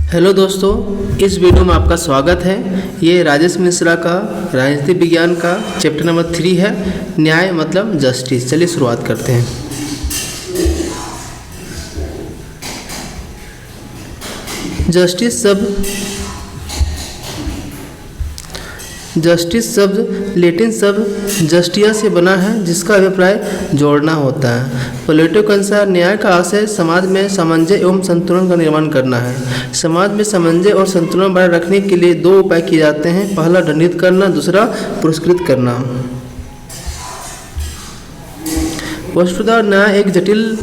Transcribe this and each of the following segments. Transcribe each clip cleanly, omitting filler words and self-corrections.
Hello दोस्तों, इस video में आपका स्वागत है। ये राजेश मिश्रा का राजनीति विज्ञान का चैप्टर नंबर 3 है, न्याय मतलब जस्टिस। चलिए शुरुआत करते हैं। जस्टिस शब्द लैटिन शब्द जस्टिया से बना है, जिसका अभिप्राय जोड़ना होता है। प्लेटो के अनुसार न्याय का आशय समाज में सामंजस्य एवं संतुलन का निर्माण करना है। समाज में सामंजस्य और संतुलन बनाए रखने के लिए दो उपाय किए जाते हैं। पहला दंडित करना, दूसरा पुरस्कृत करना। वस्तुतः न्याय एक जटिल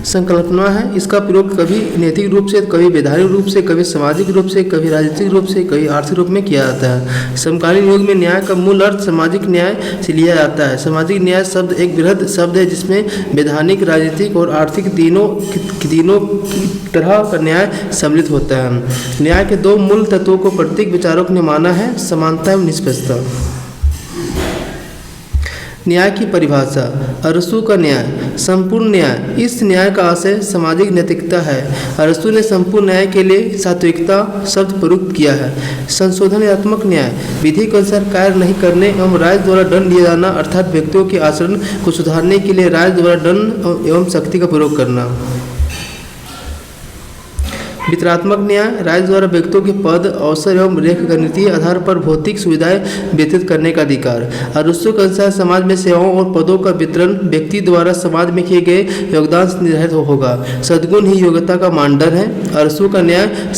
संकल्पना है। इसका प्रयोग कभी नैतिक रूप से, कभी वैधानिक रूप से, कभी सामाजिक रूप से, कभी राजनीतिक रूप से, कभी आर्थिक रूप में किया जाता है। समकालीन युग में न्याय का मूल अर्थ सामाजिक न्याय से लिया जाता है। सामाजिक न्याय शब्द एक बृहद शब्द है, जिसमें वैधानिक, राजनीतिक और आर्थिक तीनों की तरह का न्याय सम्मिलित होता है। न्याय के दो मूल तत्वों को प्रत्येक विचारक ने माना है: समानता एवं निष्पक्षता। न्याय की परिभाषा: अरस्तू का न्याय संपूर्ण न्याय। इस न्याय का आशय सामाजिक नैतिकता है। अरस्तू ने संपूर्ण न्याय के लिए सात्विकता शब्द प्रयुक्त किया है। संशोधनात्मक न्याय: विधि के अनुसार कार्य नहीं करने एवं राज्य द्वारा दंड दिया जाना, अर्थात व्यक्तियों के आचरण को सुधारने के लिए राज्य द्वारा दंड एवं शक्ति का प्रयोग करना। वितरणात्मक न्याय: राज्य द्वारा व्यक्तियों के पद, अवसर एवं रेखगणितीय आधार पर भौतिक सुविधाएं वितरित करने का अधिकार। अरस्तू के अनुसार समाज में सेवाओं और पदों का वितरण व्यक्ति द्वारा समाज में किए गए योगदान से निर्धारित होगा। सद्गुण ही योग्यता का मानदंड है। अरस्तू का न्याय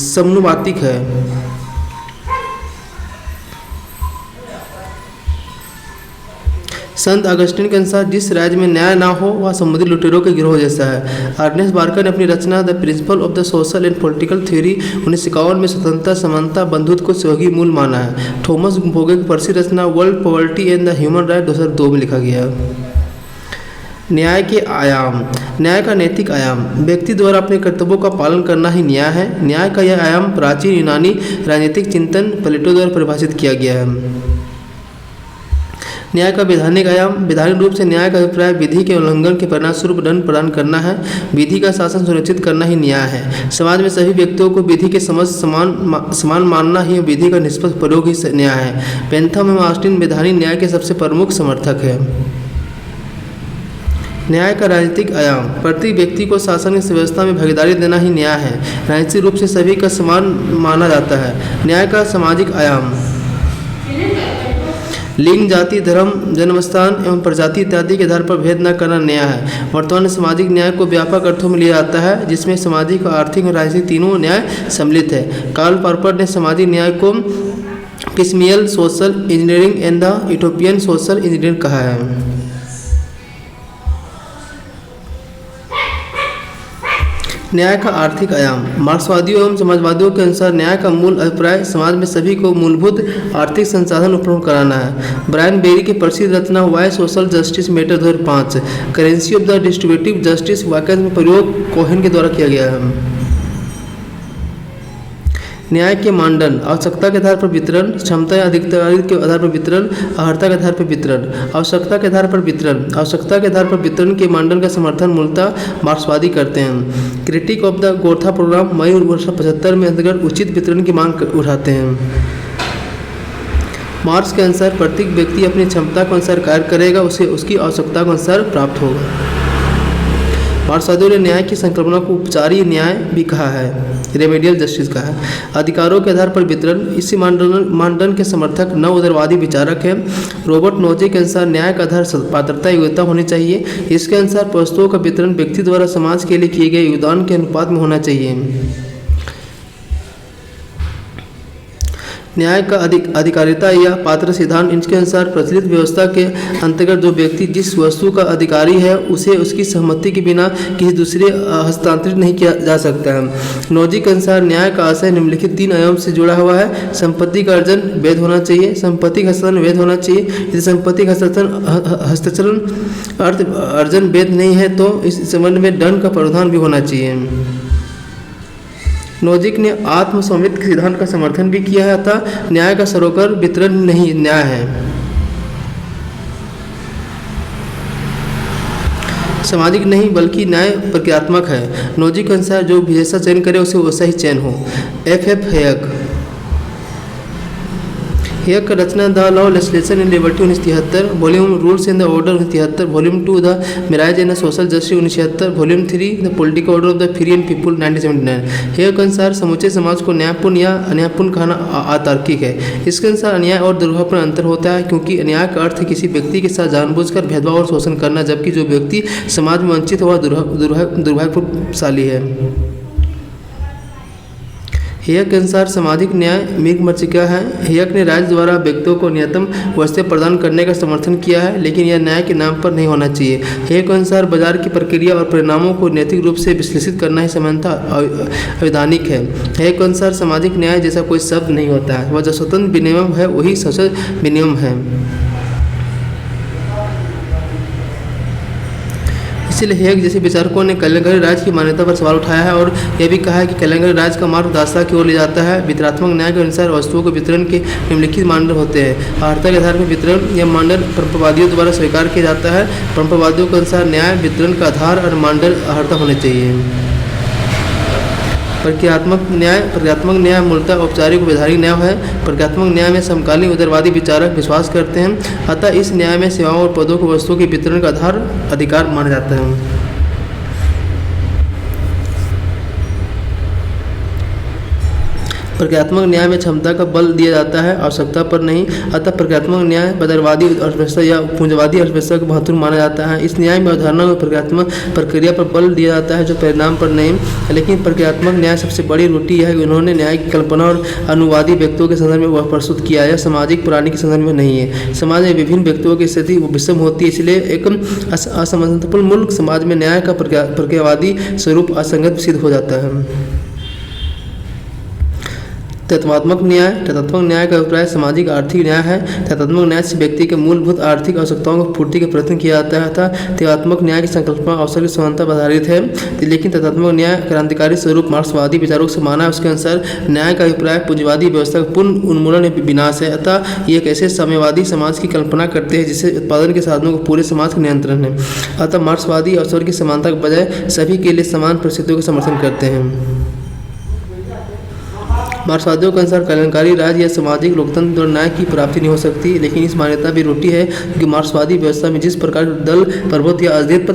समानुपातिक है। संत अगस्टिन के अनुसार जिस राज्य में न्याय ना हो वह समुद्री लुटेरों के गिरोह जैसा है। अर्नेस्ट बार्कर ने अपनी रचना the principle of the social and political theory 1951 में स्वतंत्रता, समानता, बंधुत्व को सहयोगी मूल माना है। थॉमस बोगे की प्रसिद्ध रचना world poverty and the human right 2002 में लिखा गया है। न्याय के आयाम: न्याय का नैतिक आयाम: व्यक्ति द्वारा अपने कर्तव्यों का पालन करना ही न्याय है। न्याय का यह आयाम प्राचीन यूनानी राजनीतिक चिंतन प्लेटो द्वारा परिभाषित किया गया है। न्याय का वैधानिक आयाम: वैधानिक रूप से न्याय का अभिप्राय विधि के उल्लंघन के परिणामस्वरूप दंड प्रदान करना है। विधि का शासन सुनिश्चित करना ही न्याय है। समाज में सभी व्यक्तियों को विधि के समझ समान मानना ही विधि का निष्पक्ष प्रयोग ही न्याय है। बेंथम एवं ऑस्टिन वैधानिक न्याय के सबसे प्रमुख समर्थक है। न्याय का राजनीतिक आयाम: प्रत्येक व्यक्ति को शासन की व्यवस्था में भागीदारी देना ही न्याय है। राजनीतिक रूप से सभी का समान माना जाता है। न्याय का सामाजिक आयाम: लिंग, जाति, धर्म, जन्मस्थान एवं प्रजाति इत्यादि के आधार पर भेद न करना न्याय है। वर्तमान में सामाजिक न्याय को व्यापक अर्थों में लिया जाता है, जिसमें सामाजिक, आर्थिक और राजनीतिक तीनों न्याय सम्मिलित है। कार्ल पॉपर ने सामाजिक न्याय को piecemeal social engineering and the utopian social engineering कहा है। न्याय का आर्थिक आयाम: मार्क्सवादियों एवं समाजवादियों के अनुसार न्याय का मूल अभिप्राय समाज में सभी को मूलभूत आर्थिक संसाधन उपलब्ध कराना है। ब्रायन बेरी की प्रसिद्ध रचना why social justice matter 2005 currency of the distributive justice वाक्यांश में प्रयोग कोहेन के द्वारा किया गया है। न्याय के मानदंड: आवश्यकता के आधार पर वितरण, क्षमता या अधिकारी के आधार पर वितरण, अर्हता के आधार पर वितरण, आवश्यकता के आधार पर वितरण। आवश्यकता के आधार पर वितरण के मानदंड का समर्थन मूलतः मार्क्सवादी करते हैं। क्रिटिक ऑफ द गोरखा प्रोग्राम मई 1975 में अंतर्गत उचित वितरण की मांग उठाते हैं। मार्क्स के अनुसार प्रत्येक व्यक्ति अपनी क्षमता के अनुसार कार्य करेगा, उसे उसकी आवश्यकता के अनुसार प्राप्त होगा। मार्क्सवादियों ने न्याय की संकल्पना को उपचारीय न्याय भी कहा है, रेमेडियल जस्टिस कहा है। अधिकारों के आधार पर वितरण: इसी मानदंड के समर्थक नव उदारवादी विचारक हैं। रॉबर्ट नोजे के अनुसार न्याय का आधार पात्रता योग्यता होनी चाहिए। इसके अनुसार वस्तुओं का वितरण व्यक्ति द्वारा समाज के लिए किए गए योगदान के अनुपात में होना चाहिए। न्याय का अधिकारिता या पात्र सिद्धांत: इनके अनुसार प्रचलित व्यवस्था के अंतर्गत जो व्यक्ति जिस वस्तु का अधिकारी है उसे उसकी सहमति के बिना किसी दूसरे हस्तांतरित नहीं किया जा सकता है। नोजी के अनुसार न्याय का आशय निम्नलिखित 3 आयाम से जुड़ा हुआ है। संपत्ति का अर्जन वैध होना चाहिए, संपत्ति का हस्तांतरण वैध होना चाहिए। यदि संपत्ति का हस्तांतरण अर्जन वैध नहीं है तो इस संबंध में दंड का प्रावधान भी होना चाहिए। नोजिक ने आत्मस्वामित्व के सिद्धांत का समर्थन भी किया था। न्याय का सरोकार वितरण नहीं न्याय है। सामाजिक नहीं बल्कि न्याय प्रक्रियात्मक है। नोजी के अनुसार जो भी जैसा चयन करे उसे वैसा ही चयन हो। F हेयक हेयक का रचना the law legislation in liberty 1973, volume rules in the order 1973, volume 2 the mirage and social justice 1976, volume 3 the political order of the free and people 1979। Hayek के अनुसार समूचे समाज को न्यायपूर्ण या अन्यायपूर्ण कहना अतार्किक है। इसके अनुसार अन्याय और दुर्भाग्य पर अंतर होता है, क्योंकि अन्याय का अर्थ है किसी व्यक्ति के साथ जानबूझकर भेदभाव और शोषण करना, जबकि जो व्यक्ति समाज में वंचित वह दुर्भाग्यशाली है। हेयक के अनुसार सामाजिक न्याय मृगमरीचिका है। हेयक ने राज्य द्वारा व्यक्तियों को न्यूनतम वस्तुएं प्रदान करने का समर्थन किया है, लेकिन यह न्याय के नाम पर नहीं होना चाहिए। हेयक के अनुसार बाजार की प्रक्रिया और परिणामों को नैतिक रूप से विश्लेषित करना ही समानता अवैधानिक है। हेयक के अनुसार सामाजिक न्याय जैसा कोई शब्द नहीं होता है, वह जो स्वतंत्र विनियम है वही सशक्त विनियम है। इसलिए हेयक जैसे विचारकों ने कल्याणकारी राज्य की मान्यता पर सवाल उठाया है और यह भी कहा है कि कल्याणकारी राज्य का मार्ग दासता की ओर ले जाता है। वितरणात्मक न्याय के अनुसार वस्तुओं के वितरण के निम्नलिखित मानदंड होते हैं। अर्हता के आधार पर वितरण, यह मानदंड परंपरावादियों द्वारा स्वीकार किया जाता है। परंपरावादियों के अनुसार न्याय वितरण का आधार और मानदंड अर्हता होने चाहिए। प्रक्रियात्मक न्याय मूलतः औपचारिक वैधानिक न्याय है। प्रक्रियात्मक न्याय में समकालीन उदारवादी विचारक विश्वास करते हैं, अतः इस न्याय में सेवाओं और पदों को वस्तुओं के वितरण का आधार अधिकार माना जाता है। प्रक्रियात्मक न्याय में क्षमता का बल दिया जाता है, आवश्यकता पर नहीं। अतः प्रक्रियात्मक न्याय बदरवादी अर्थव्यवस्था या पूंजवादी अर्थव्यवस्था को महत्वपूर्ण माना जाता है। इस न्याय में अवधारणा में प्रक्रियात्मक प्रक्रिया पर बल दिया जाता है, जो परिणाम पर नहीं। लेकिन प्रक्रियात्मक न्याय सबसे बड़ी त्रुटि है कि उन्होंने न्याय की कल्पना और अनुवादी व्यक्तियों के संदर्भ में वह प्रस्तुत किया है, सामाजिक प्राणी के संदर्भ में नहीं है। समाज में विभिन्न व्यक्तियों की स्थिति विषम होती है, इसलिए एक असमंजसपूर्ण मूल समाज में न्याय का प्रक्रियावादी स्वरूप असंगत सिद्ध हो जाता है। तत्वात्मक न्याय का अभिप्राय सामाजिक आर्थिक न्याय है। तत्वात्मक न्याय से व्यक्ति के मूलभूत आर्थिक आवश्यकताओं को पूर्ति का प्रयत्न किया जाता है अतः तत्वात्मक न्याय की संकल्पना अवसर की समानता पर आधारित है। लेकिन तत्वात्मक न्याय क्रांतिकारी स्वरूप मार्क्सवादी विचारों से माना है। उसके अनुसार न्याय का अभिप्राय पूंजीवादी व्यवस्था का पूर्ण उन्मूलन विनाश है, अतः ये एक ऐसे साम्यवादी समाज की कल्पना करते हैं जिससे उत्पादन के साधनों को पूरे समाज का नियंत्रण है। अतः मार्क्सवादी अवसर की समानता के बजाय सभी के लिए समान परिस्थितियों का समर्थन करते हैं। मार्क्सवादियों के अनुसार कल्याणकारी राज्य या सामाजिक लोकतंत्र और न्याय की प्राप्ति नहीं हो सकती, लेकिन इस मान्यता भी रोटी है कि मार्क्सवादी व्यवस्था में जिस प्रकार दल प्रभुत्व या अद्वैत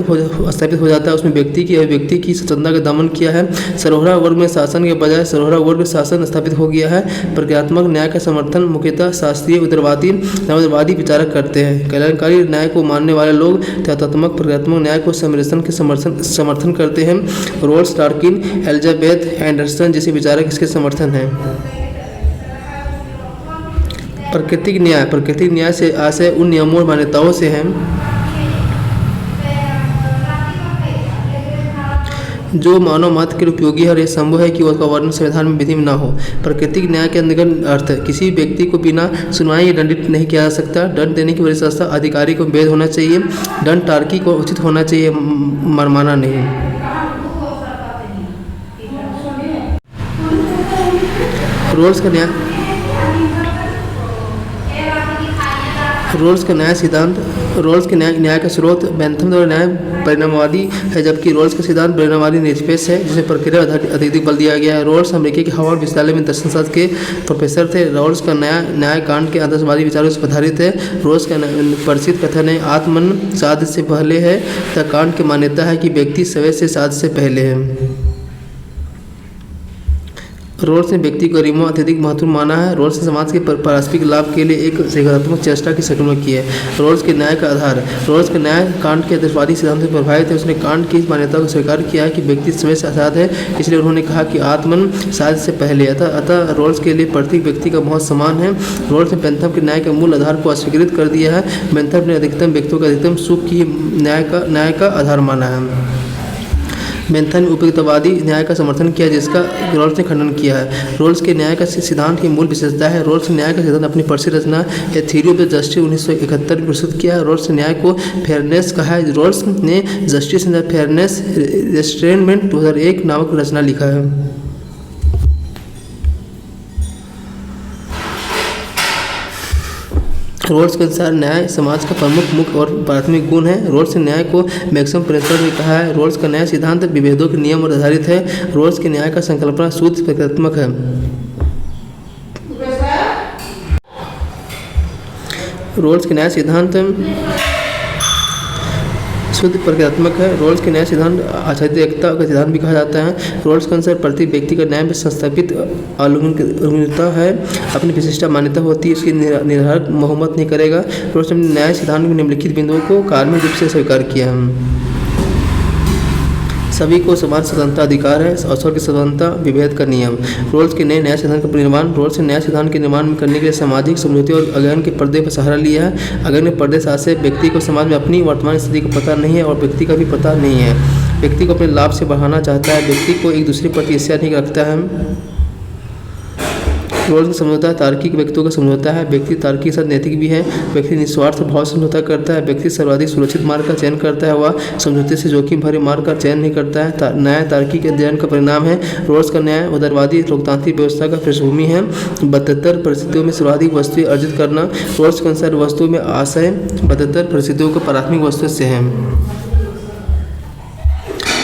स्थापित हो जाता है, उसमें व्यक्ति की अभिव्यक्ति की स्वतंत्रता का दमन किया है। सरोहरा वर्ग में शासन के बजाय सरोहरा वर्ग शासन स्थापित हो गया है। प्रक्रियात्मक न्याय का समर्थन मुख्यतः शास्त्रीय उदारवादी विचारक करते हैं। कल्याणकारी न्याय को मानने वाले लोग तत्वात्मक प्रक्रियात्मक न्याय को समरसन के समर्थन करते हैं। रोल्स, टार्किन, एलिजाबेथ एंडरसन जैसे विचारक इसके समर्थन हैं। प्राकृतिक न्याय से आशय उन नियमों और मान्यताओं से है जो मानव मात्र के लिए उपयोगी है और यह संभव है कि उसका वर्णन संविधान में विधि में न हो। प्राकृतिक न्याय के अंतर्गत अर्थ किसी व्यक्ति को बिना सुनवाई या दंडित नहीं किया जा सकता। दंड देने की व्यवस्था अधिकारी को वैध होना चाहिए। दंड तार्किक और उचित होना चाहिए, मनमाना नहीं। रोल्स का न्याय सिद्धांत। रोल्स के न्याय का स्रोत बेंथम द्वारा न्याय परिणामवादी है, जबकि रोल्स का सिद्धांत परिणामवादी निरपेक्ष है, जिसमें प्रक्रिया अधिक बल दिया गया है। रोल्स अमेरिका के हार्वर्ड विश्वविद्यालय में दर्शनशास्त्र के प्रोफेसर थे। रोल्स का न्याय कांट के आदर्शवादी विचारों से आधारित है। रोल्स का प्रसिद्ध कथन है, आत्मन साध से पहले है, तथा कांट की मान्यता है कि व्यक्ति स्वयं से साध से पहले है। रोल्स ने व्यक्ति को गरिमा अत्यधिक महत्वपूर्ण माना है। रोल्स ने समाज के पारस्परिक लाभ के लिए एक सकारात्मक चेष्टा की सकलना की है। रोल्स के न्याय का आधार। रोल्स का न्याय कांट के आदर्शवादी सिद्धांत से प्रभावित है। उसने कांट की इस मान्यता को स्वीकार किया है कि व्यक्ति स्वयं से आजाद है, इसलिए उन्होंने कहा कि आत्मन साध से पहले। अतः रोल्स के लिए प्रत्येक व्यक्ति का बहुत समान है। रोल्स ने बेंथम के न्याय के मूल आधार को अस्वीकृत कर दिया है। बेंथम ने अधिकतम व्यक्तियों का अधिकतम सुख की न्याय का आधार माना है। बेंथम ने उपयुक्तवादी न्याय का समर्थन किया, जिसका रोल्स ने खंडन किया है। रोल्स के न्याय का सिद्धांत की मूल विशेषता है। रोल्स ने न्याय का सिद्धांत अपनी प्रसिद्ध रचना a theory of the justice 1971 में प्रस्तुत किया है। रोल्स ने न्याय को फेयरनेस कहा है। रोल्स ने जस्टिस इन द फेयरनेस रेस्ट्रेनमेंट 2001 नामक रचना लिखा है। रोल्स के अनुसार न्याय समाज का प्रमुख मुख्य और प्राथमिक गुण है। रोल्स ने न्याय को मैक्सिमम प्रिंसिपल भी कहा है। रोल्स का न्याय सिद्धांत विभेदों के नियम पर आधारित है। रोल्स के न्याय का संकल्पना शुद्ध प्रक्रियात्मक है। रोल्स के न्याय सिद्धांत शुद्ध प्रक्रियात्मक है। रोल्स के न्याय सिद्धांत आचार्य एकता का सिद्धांत भी कहा जाता है। रोल्स के अनुसार प्रत्येक व्यक्ति का न्याय में संस्थापित अवलंबनता है, अपनी विशिष्ट मान्यता होती है, इसकी निर्धारक मोहम्मत नहीं करेगा। रोल्स ने न्याय सिद्धांत में निम्नलिखित बिंदुओं को कार्मिक रूप से स्वीकार किया है। सभी को समान स्वतंत्रता अधिकार है। अवसर की स्वतंत्रता, विभेद का नियम। रोल्स के नए न्याय सिद्धांत का निर्माण। रोल्स ने न्याय सिद्धांत के निर्माण करने के लिए सामाजिक समझौते और अज्ञान के पर्दे पर सहारा लिया है। अज्ञान के पर्दे से व्यक्ति को समाज में अपनी वर्तमान स्थिति का पता नहीं है और व्यक्ति का भी पता नहीं है। व्यक्ति को अपने लाभ से बढ़ाना चाहता है, व्यक्ति को एक दूसरे पर ईर्ष्या नहीं रखता है। रोल्स का समझौता तार्किक व्यक्तियों का समझौता है। व्यक्ति तार्किक के साथ नैतिक भी है। व्यक्ति निस्वार्थ भाव से समझौता करता है। व्यक्ति सर्वाधिक सुरक्षित मार्ग का चयन करता है, वह समझौते से जोखिम भरे मार्ग का चयन नहीं करता है। न्याय तार्किक अध्ययन का परिणाम है। रोल्स का न्याय उदारवादी लोकतांत्रिक व्यवस्था का पृष्ठभूमि है। 72 परिस्थितियों में सर्वाधिक वस्तुएं अर्जित करना। रोल्स के अनुसार वस्तु में आशय 72 परिस्थितियों को प्राथमिक वस्तु से है।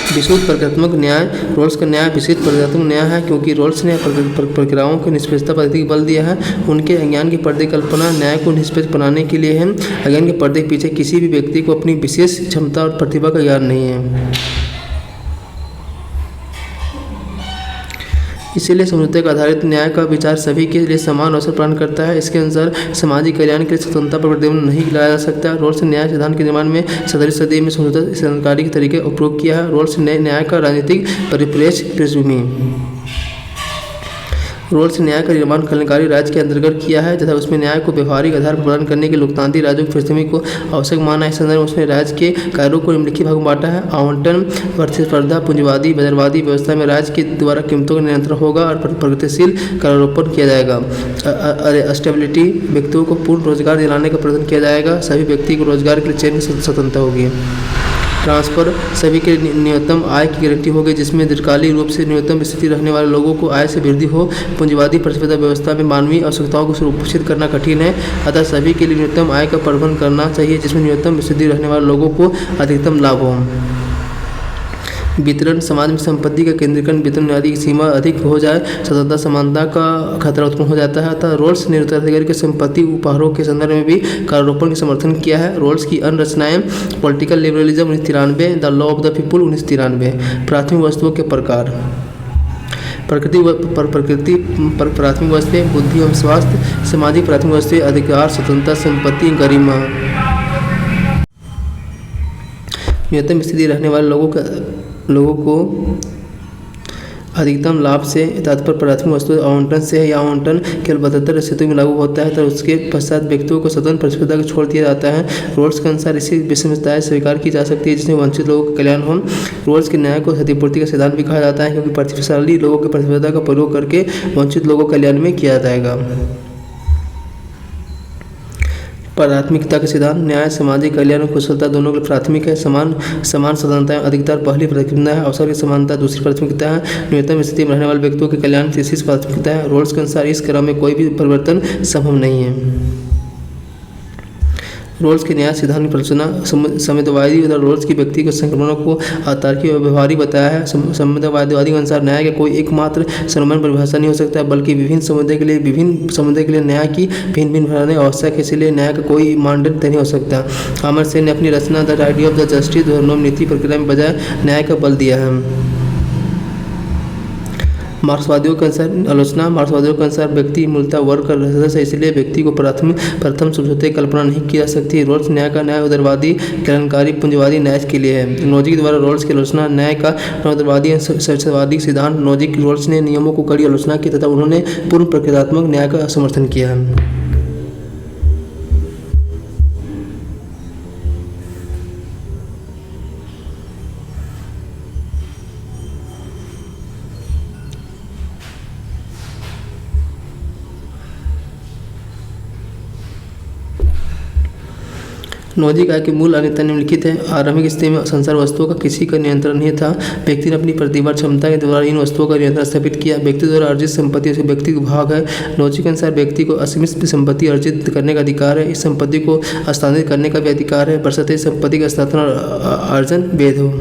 विशुद्ध प्रक्रियात्मक न्याय। रोल्स का न्याय विशुद्ध प्रक्रियात्मक न्याय है क्योंकि रोल्स ने प्रक्रियाओं को निष्पक्षता पद्धति बल दिया है। उनके अज्ञान के पर्दे कल्पना न्याय को निष्पक्ष बनाने के लिए है। अज्ञान के पर्दे के पीछे किसी भी व्यक्ति को अपनी विशेष क्षमता और प्रतिभा का ज्ञान नहीं है। इसीलिए समझौते का आधारित न्याय का विचार सभी के लिए समान अवसर प्रदान करता है। इसके अनुसार सामाजिक कल्याण के लिए स्वतंत्रता पर प्रतिबंध नहीं लगाया जा सकता। रोल्स ने न्याय सिद्धांत के निर्माण में 17वीं सदी में समझौता संस्कारी के तरीके उपयोग किया है। रोल्स ने न्याय का राजनीतिक परिप्रेक्ष्य पृष्ठभूमि। रोल्स ने न्याय का निर्माण कल्याणकारी राज्य के अंतर्गत किया है तथा उसमें न्याय को व्यवहारिक आधार पर प्रदान करने के लोकतांत्रिक राज्यों की पृष्ठभूमि को आवश्यक माना। इस संदर्भ में उसने राज्य के कार्यों को निम्नलिखित भागों में बांटा है। आवंटन, प्रतिस्पर्धा, पूंजीवादी बाजारवादी व्यवस्था में राज्य के द्वारा कीमतों का नियंत्रण होगा और प्रगतिशील करारोपण किया जाएगा। स्टेबिलिटी, व्यक्तियों को पूर्ण रोजगार दिलाने का प्रयत्न किया जाएगा। सभी व्यक्ति को रोजगार के लिए चयन की स्वतंत्रता होगी। ट्रांसफर, सभी के न्यूनतम आय की गारंटी होगी जिसमें दीर्घकालिक रूप से न्यूनतम स्थिति रखने वाले लोगों को आय से वृद्धि हो। पूंजीवादी प्रतिस्पर्धा व्यवस्था में मानवीय आवश्यकताओं को सुरक्षित करना कठिन है, अतः सभी के लिए न्यूनतम आय का प्रबंधन करना चाहिए जिसमें न्यूनतम स्थिति रखने वाले लोगों को अधिकतम लाभ हो। वितरण, समाज में संपत्ति का केंद्रीकरण, वितरण आदि की सीमा अधिक हो जाए, स्वतंत्रता समानता का खतरा उत्पन्न हो जाता है। अतः रोल्स ने उत्तराधिकारी की संपत्ति उपहारों के संदर्भ में भी करारोपण का समर्थन किया है। रोल्स की अन्य रचनाएं political liberalism 1993, the law of the people 1993। प्राथमिक वस्तुओं के प्रकार। प्रकृति प्राथमिक वस्तुएं, बुद्धि एवं स्वास्थ्य। सामाजिक प्राथमिक वस्तुएं, अधिकार, स्वतंत्रता, संपत्ति, गरिमा। न्यूनतम स्थिति रहने वाले लोगों को अधिकतम लाभ से तात्पर्य प्राथमिक वस्तु आवंटन से है। यह आवंटन केवल 72 स्थितियों में लागू होता है तो उसके पश्चात व्यक्तियों को स्वतंत्र प्रतिस्पर्धा को छोड़ दिया जाता है। रोल्स के अनुसार इसी विषमताएं स्वीकार की जा सकती है जिसमें वंचित लोगों का कल्याण हो। रोल्स के न्याय को क्षतिपूर्ति का सिद्धांत भी कहा जाता है क्योंकि प्रतिभाशाली लोगों की प्रतिस्पर्धा का प्रयोग करके वंचित लोगों के कल्याण में किया जाएगा। प्राथमिकता का सिद्धांत। न्याय सामाजिक कल्याण और कुशलता दोनों के लिए प्राथमिक है। समान स्वतंत्रता अधिकतर पहली प्राथमिकता है। अवसर की समानता दूसरी प्राथमिकता है। न्यूनतम स्थिति में रहने वाले व्यक्तियों के कल्याण तीसरी प्राथमिकता है। रोल्स के अनुसार इस क्रम में कोई भी परिवर्तन संभव नहीं है। रोल्स के न्याय सिद्धांत की प्रचना। साम्यवादी रोल्स की व्यक्ति के संक्रमणों को अतार्किक और व्यवहारिक बताया है। साम्यवादी के अनुसार न्याय का कोई एकमात्र सर्वमान्य परिभाषा नहीं हो सकता बल्कि विभिन्न समुदाय के लिए न्याय की भिन्न भिन्न धारणाएं आवश्यक है, इसलिए न्याय का कोई मानदंड नहीं हो सकता। अमर्त्य सेन ने अपनी रचना the idea of the justice धर्म नीति प्रक्रिया में बजाय न्याय का बल दिया है। मार्क्सवादियों के अनुसार आलोचना। मार्क्सवादियों के अनुसार व्यक्ति मूलतः वर्ग का सदस्य है, इसलिए व्यक्ति को प्रथम समझौते की कल्पना नहीं की जा सकती। रोल्स न्याय का न्याय उदारवादी कल्याणकारी पूंजीवादी न्याय के लिए है। नोजिक द्वारा रोल्स की आलोचना। न्याय का उदारवादी सरसवादी सिद्धांत। नोजिक रोल्स ने नियमों को कड़ी आलोचना की तथा उन्होंने पूर्ण प्रक्रियात्मक न्याय का समर्थन किया है। नौजी कहा कि मूल अनियंत्रण निम्नलिखित है। आरंभिक स्थिति में संसार वस्तुओं का किसी का नियंत्रण नहीं था। व्यक्ति ने अपनी प्रतिभा क्षमता के द्वारा इन वस्तुओं का नियंत्रण स्थापित किया। व्यक्ति द्वारा अर्जित संपत्ति उसके व्यक्तिगत भाग है। नौजी के अनुसार व्यक्ति को असीमित संपत्ति अर्जित करने का अधिकार है। इस संपत्ति को हस्तांतरित करने का भी अधिकार है, बशर्ते संपत्ति का हस्तांतरण और अर्जन वैध हो।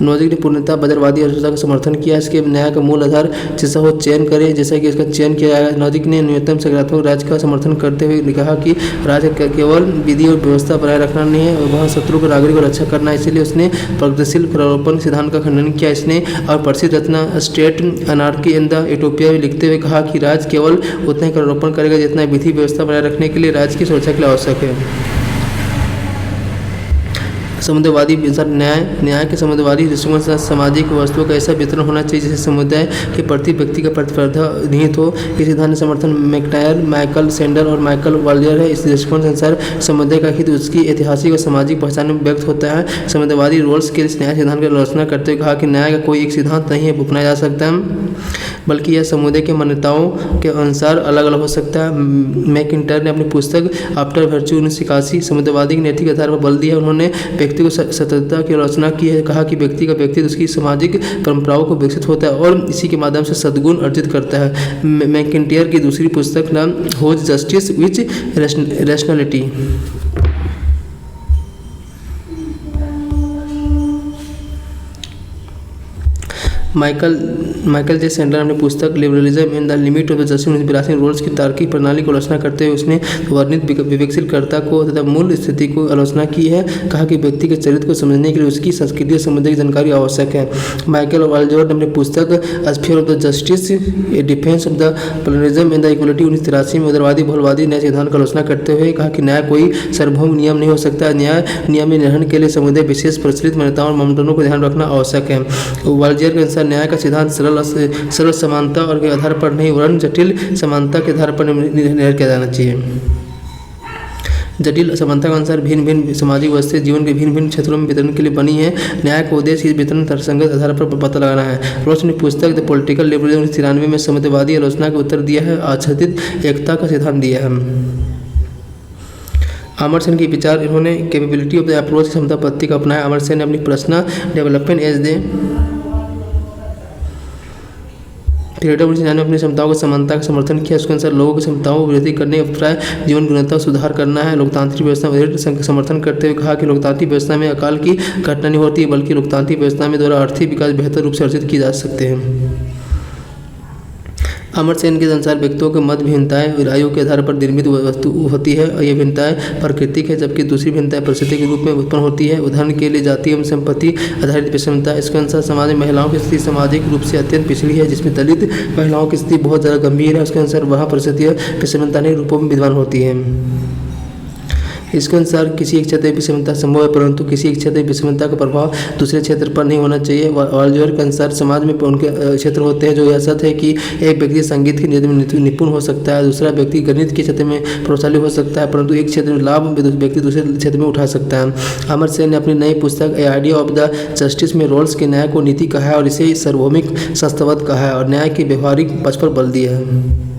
नौजिक ने पूर्णतः बदलवादी आलोचना का समर्थन किया। इसके न्याय का मूल आधार जैसा हो चयन करे, जैसा कि इसका चयन किया जाएगा। नौजिक ने न्यूनतम सकारात्मक राज्य का समर्थन करते हुए कहा कि राज्य केवल विधि और व्यवस्था बनाए रखना नहीं है, वह शत्रु को नागरिक को रक्षा करना है। इसलिए उसने प्रगतिशील करारोपण सिद्धांत का खंडन किया। इसने और प्रसिद्ध रचना state anarchy in the utopia में लिखते हुए कहा कि राज्य केवल उतना ही करारोपण करेगा जितना विधि व्यवस्था बनाए रखने के लिए राज्य की सुरक्षा के लिए आवश्यक है। समुदायवादी न्याय के समुदायवादी दृष्टिकोण से सामाजिक वस्तुओं का ऐसा वितरण होना चाहिए जिससे समुदाय के प्रति व्यक्ति का प्रतिस्पर्धा निहित हो। इस सिद्धांत समर्थन मैकटायर, माइकल सेंडर और माइकल वाल्जर है। इस दृष्टिकोण के अनुसार समुदाय का हित उसकी ऐतिहासिक और सामाजिक पहचान में व्यक्त होता है। समुदायवादी रोल्स के इस न्याय सिद्धांत की आलोचना करते हुए कहा कि न्याय का कोई एक सिद्धांत नहीं है अपनाया जा सकता है, बल्कि यह समुदाय के मान्यताओं के अनुसार अलग अलग हो सकता है। मैकिंटायर ने अपनी पुस्तक आफ्टर वर्च्यू 1981 समुदायवादी के नैतिक आधार पर बल दिया। उन्होंने व्यक्ति को सततता की आलोचना की है। कहा कि व्यक्ति का व्यक्तित्व उसकी सामाजिक परंपराओं को विकसित होता है और इसी के माध्यम से सद्गुण अर्जित करता है। मैकिंटायर की दूसरी पुस्तक नाम whose justice which rationality. Michael J Sandel ने अपनी पुस्तक liberalism in the limit of the justice 1982 Rawls की तार्किक प्रणाली को आलोचना करते हुए उसने वर्णित विवेकशीलकर्ता को तथा मूल स्थिति को आलोचना की है। कहा कि व्यक्ति के चरित्र को समझने के लिए उसकी संस्कृति और समुदाय की जानकारी आवश्यक है। माइकल वाल्जर ने अपनी पुस्तक sphere of the justice A defence of the pluralism in the equality 1983 में उदारवादी बहुलवादी न्याय सिद्धांत की आलोचना करते हुए कहा कि न्याय कोई सार्वभौम नियम नहीं हो सकता। न्याय नियम में निर्वहन के लिए समुदाय विशेष प्रचलित मान्यताओं और मानदंडों को ध्यान रखना आवश्यक है। वाल्जर के अनुसार न्याय का सिद्धांत सरल समानता और के आधार पर नहीं वरन जटिल समानता के आधार पर निर्णय किया जाना चाहिए। जटिल समानता के अनुसार भिन्न भिन्न सामाजिक व्यवस्था जीवन के भिन्न भिन्न क्षेत्रों में वितरण के लिए बनी है। न्याय का उद्देश्य इस वितरण तर्कसंगत आधार पर पता लगाना है। रोज ने पुस्तक द पॉलिटिकल लिबरलिज्म 1993 में समुदायवादी आलोचना का उत्तर दिया है, आच्छादित एकता का सिद्धांत दिया है। अमर्त्य सेन के विचार, इन्होंने कैपेबिलिटी ऑफ द अप्रोच की क्षमता पद्धति का अपनाया। अमर्त्य सेन ने अपनी personal development as the freedom ने अपनी क्षमताओं को समानता का समर्थन किया। उसके अनुसार लोगों की क्षमताओं को वृद्धि करने का अभिप्राय जीवन गुणवत्ता सुधार करना है। लोकतांत्रिक व्यवस्था में समर्थन करते हुए कहा कि लोकतांत्रिक व्यवस्था में अकाल की घटना नहीं होती, बल्कि लोकतांत्रिक व्यवस्था में द्वारा आर्थिक विकास बेहतर रूप से अर्जित किए जा सकते हैं। अमर्त्य सेन के अनुसार व्यक्तियों के मत भिन्नताएं और आयु के आधार पर निर्मित वस्तु होती है और ये भिन्नताएं प्राकृतिक है, जबकि दूसरी भिन्नताएं परिस्थिति के रूप में उत्पन्न होती है। उदाहरण के लिए जाति एवं संपत्ति आधारित विषमता। इसके अनुसार समाज में महिलाओं की स्थिति सामाजिक रूप से अत्यंत पिछड़ी है, जिसमें दलित महिलाओं की स्थिति बहुत ज़्यादा गंभीर है। उसके अनुसार वहाँ परिस्थितियाँ विषमता अनेक रूपों में विद्यमान होती हैं। इसके अनुसार किसी एक क्षेत्र में विषमता संभव है, परंतु किसी एक क्षेत्र में विषमता का प्रभाव दूसरे क्षेत्र पर नहीं होना चाहिए। वाल्जर के अनुसार समाज में उनके क्षेत्र होते हैं जो यह सत्य है कि एक व्यक्ति संगीत के नृत्य में निपुण हो सकता है, दूसरा व्यक्ति गणित के क्षेत्र में प्रभावशाली हो सकता है, परंतु एक क्षेत्र में लाभ व्यक्ति दूसरे क्षेत्र में उठा सकता है। अमर्त्य सेन ने अपनी नई पुस्तक ए आइडिया ऑफ द जस्टिस में रोल्स के न्याय को नीति कहा है और इसे सार्वभौमिक संस्थावत कहा है और न्याय के व्यवहारिक पक्ष पर बल दिया है।